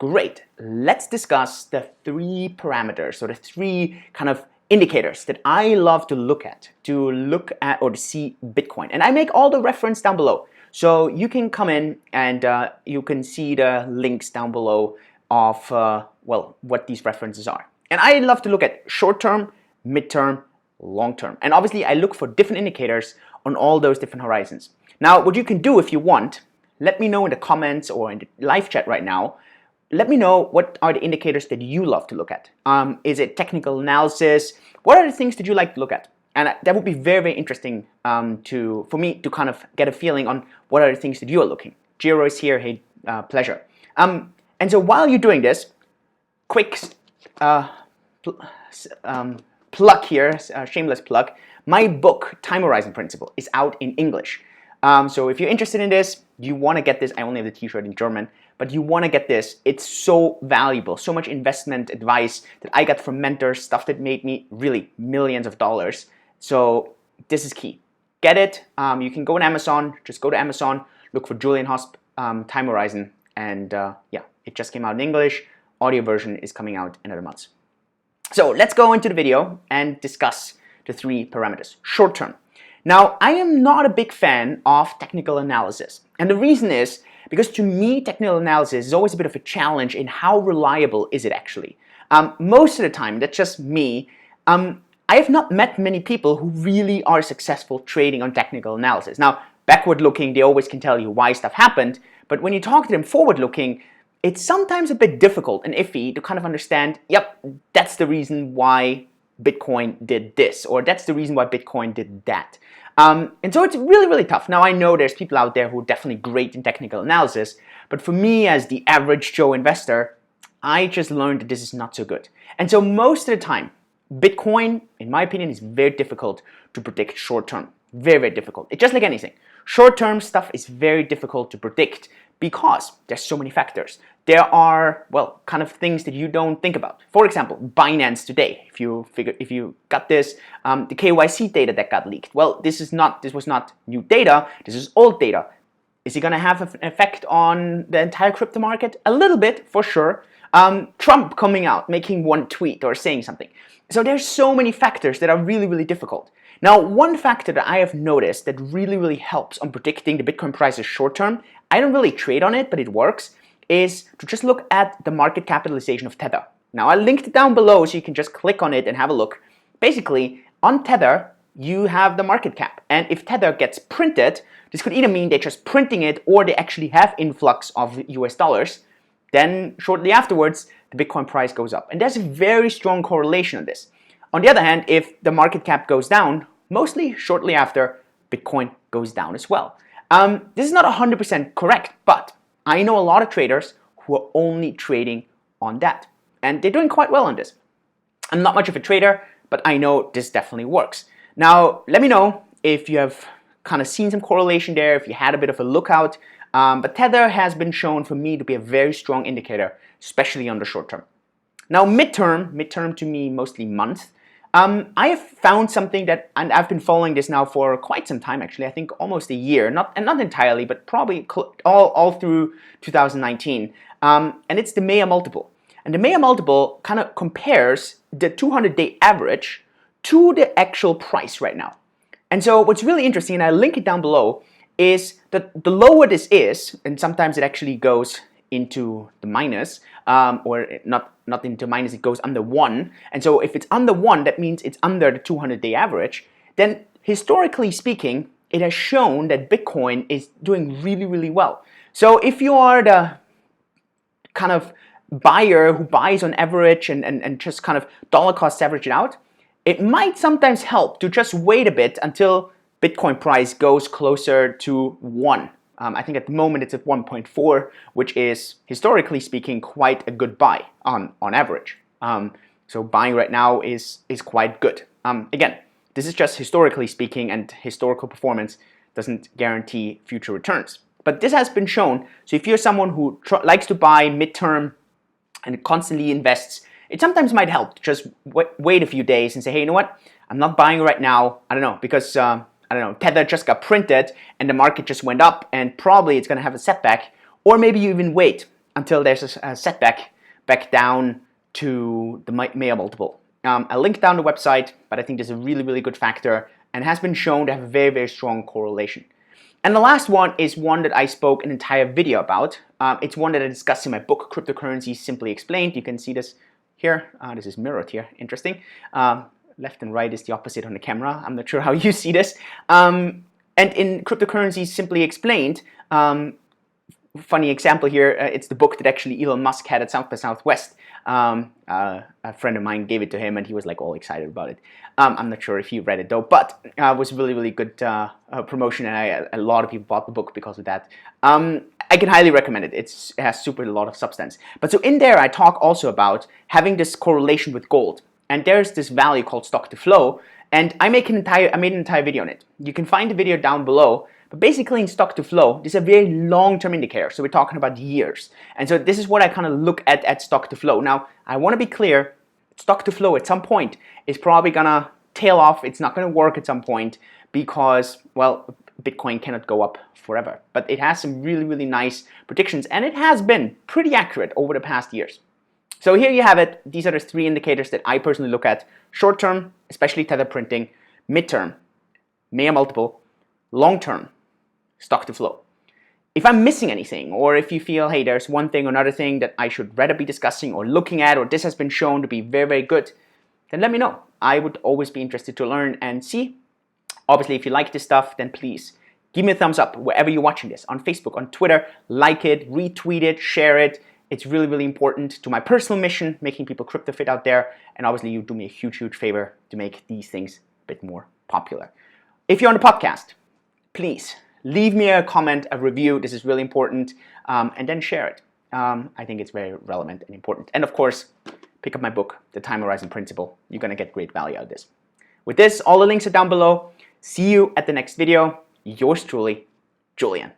Great. Let's discuss the three parameters or the three kind of indicators that I love to look at or to see Bitcoin. And I make all the reference down below. So you can come in and you can see the links down below of, well, what these references are. And I love to look at short-term, mid-term, long-term. And obviously I look for different indicators on all those different horizons. Now, what you can do if you want, let me know in the comments or in the live chat right now. Let me know what are the indicators that you love to look at. Is it technical analysis? What are the things that you like to look at? And that would be very, very interesting for me to kind of get a feeling on what are the things that you are looking. Jiro is here. Hey, pleasure. And so while you're doing this, quick plug here, shameless plug. My book, Time Horizon Principle, is out in English. So if you're interested in this, you want to get this. I only have the t-shirt in German, but you want to get this. It's so valuable, so much investment advice that I got from mentors, stuff that made me really millions of dollars. So this is key. Get it. You can go on Amazon, just go to Amazon, look for Julian Hosp, Time Horizon, and yeah, it just came out in English. Audio version is coming out in another month. So let's go into the video and discuss the three parameters. Short term. Now, I am not a big fan of technical analysis. And the reason is because to me, technical analysis is always a bit of a challenge in how reliable is it actually. Most of the time, that's just me, I have not met many people who really are successful trading on technical analysis. Now, backward looking, they always can tell you why stuff happened. But when you talk to them forward looking, it's sometimes a bit difficult and iffy to kind of understand, yep, that's the reason why Bitcoin did this, or that's the reason why Bitcoin did that. And so it's really, really tough. Now, I know there's people out there who are definitely great in technical analysis, but for me as the average Joe investor, I just learned that this is not so good. And so most of the time, Bitcoin, in my opinion, is very difficult to predict short term. Very, very difficult. It's just like anything. Short term stuff is very difficult to predict because there's so many factors. There are, well, kind of things that you don't think about. For example, Binance today. If you got this, the KYC data that got leaked. Well, this was not new data. This is old data. Is it going to have an effect on the entire crypto market? A little bit, for sure. Trump coming out, making one tweet or saying something. So there's so many factors that are really, really difficult. Now, one factor that I have noticed that really, really helps on predicting the Bitcoin prices short term, I don't really trade on it, but it works, is to just look at the market capitalization of Tether. Now, I linked it down below so you can just click on it and have a look. Basically, on Tether, you have the market cap. And if Tether gets printed, this could either mean they're just printing it or they actually have influx of US dollars. Then shortly afterwards, the Bitcoin price goes up. And there's a very strong correlation on this. On the other hand, if the market cap goes down, mostly shortly after, Bitcoin goes down as well. This is not 100% correct, but I know a lot of traders who are only trading on that. And they're doing quite well on this. I'm not much of a trader, but I know this definitely works. Now, let me know if you have kind of seen some correlation there, if you had a bit of a lookout. But Tether has been shown for me to be a very strong indicator, especially on the short term. Now, midterm to me, mostly month. I have found something that, and I've been following this now for quite some time actually, I think almost a year, not entirely, but probably all through 2019, and it's the Maya multiple. And the Maya multiple kind of compares the 200-day average to the actual price right now. And so what's really interesting, and I link it down below, is that the lower this is, and sometimes it actually goes into the minus, or not into minus, it goes under 1. And so if it's under 1, that means it's under the 200-day average. Then historically speaking, it has shown that Bitcoin is doing really, really well. So if you are the kind of buyer who buys on average and just kind of dollar cost average it out, it might sometimes help to just wait a bit until Bitcoin price goes closer to 1. I think at the moment it's at 1.4, which is, historically speaking, quite a good buy on average. So buying right now is quite good. Again, this is just historically speaking, and historical performance doesn't guarantee future returns. But this has been shown. So if you're someone who likes to buy midterm and constantly invests, it sometimes might help to just wait a few days and say, hey, you know what? I'm not buying right now. I don't know, because Tether just got printed and the market just went up and probably it's going to have a setback. Or maybe you even wait until there's a setback back down to the Mayer multiple. I'll link down the website, but I think this is a really, really good factor and has been shown to have a very, very strong correlation. And the last one is one that I spoke an entire video about. It's one that I discussed in my book, Cryptocurrencies Simply Explained. You can see this here. This is mirrored here. Interesting. Left and right is the opposite on the camera. I'm not sure how you see this. And in Cryptocurrencies Simply Explained, funny example here, it's the book that actually Elon Musk had at South by Southwest. A friend of mine gave it to him and he was like all excited about it. I'm not sure if he read it though, but it was really, really good promotion, and a lot of people bought the book because of that. I can highly recommend it. It has super a lot of substance. But so in there I talk also about having this correlation with gold, and there's this value called stock to flow, and I made an entire video on it. You can find the video down below. But basically in stock to flow, this is a very long-term indicator. So we're talking about years. And so this is what I kind of look at stock to flow. Now, I want to be clear, stock to flow at some point is probably going to tail off. It's not going to work at some point because, well, Bitcoin cannot go up forever. But it has some really, really nice predictions, and it has been pretty accurate over the past years. So here you have it. These are the three indicators that I personally look at. Short-term, especially tether printing. Mid-term, Mayer multiple. Long-term, stock to flow. If I'm missing anything, or if you feel, hey, there's one thing or another thing that I should rather be discussing or looking at, or this has been shown to be very, very good, then let me know. I would always be interested to learn and see. Obviously, if you like this stuff, then please give me a thumbs up wherever you're watching this, on Facebook, on Twitter, like it, retweet it, share it. It's really, really important to my personal mission, making people crypto fit out there. And obviously, you do me a huge, huge favor to make these things a bit more popular. If you're on the podcast, please leave me a comment, a review. This is really important, and then share it. I think it's very relevant and important. And of course, pick up my book, The Time Horizon Principle. You're going to get great value out of this. With this, all the links are down below. See you at the next video. Yours truly, Julian.